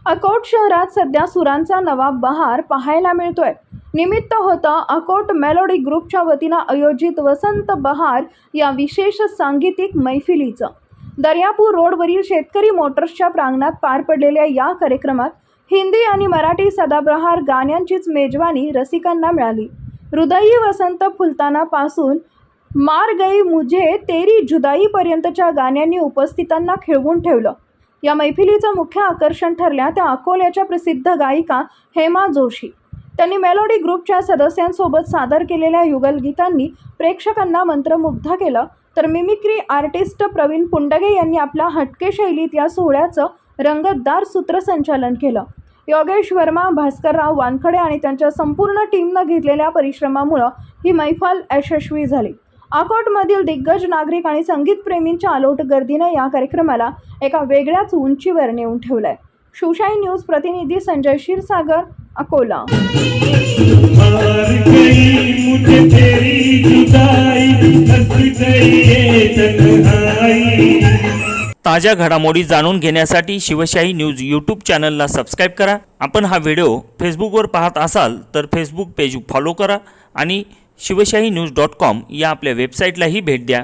अकोट शहरात सध्या सुरांचा नवा बहार पाहायला मिळतोय। निमित्त होतं अकोट मेलोडी ग्रुपच्या वतीनं आयोजित वसंत बहार या विशेष सांगीतिक मैफिलीचं। दर्यापूर रोडवरील शेतकरी मोटर्सच्या प्रांगणात पार पडलेल्या या कार्यक्रमात हिंदी आणि मराठी सदाबहार गाण्यांचीच मेजवानी रसिकांना मिळाली। हृदयी वसंत फुलताना पासून मार गई मुझे तेरी जुदाई पर्यंतच्या गाण्यांनी उपस्थितांना खिळवून ठेवलं। या मैफिलीचं मुख्य आकर्षण ठरल्या त्या अकोल्याच्या प्रसिद्ध गायिका हेमा जोशी। त्यांनी मेलोडी ग्रुपच्या सदस्यांसोबत सादर केलेल्या युगलगीतांनी प्रेक्षकांना मंत्रमुग्ध केलं, तर मिमिक्री आर्टिस्ट प्रवीण पुंडगे यांनी आपल्या हटके शैलीत या सोहळ्याचं रंगतदार सूत्रसंचालन केलं। योगेश वर्मा, भास्करराव वानखडे आणि त्यांच्या संपूर्ण टीमनं घेतलेल्या परिश्रमामुळे ही मैफल यशस्वी झाली। अकोटमधील दिग्गज नागरिक आणि संगीतप्रेमींच्या अलोट गर्दीने या कार्यक्रमाला एका वेगळ्याच उंचीवर नेऊन ठेवलंय। शिवशाही न्यूज प्रतिनिधी संजय क्षीरसागर, अकोला। ताज्या घडामोडी जाणून घेण्यासाठी शिवशाही न्यूज यूट्यूब चॅनलला सबस्क्राईब करा। आपण हा व्हिडिओ फेसबुकवर पाहत असाल तर फेसबुक पेज फॉलो करा आणि शिवशाही न्यूज.com या आपल्या वेबसाईटलाही भेट द्या।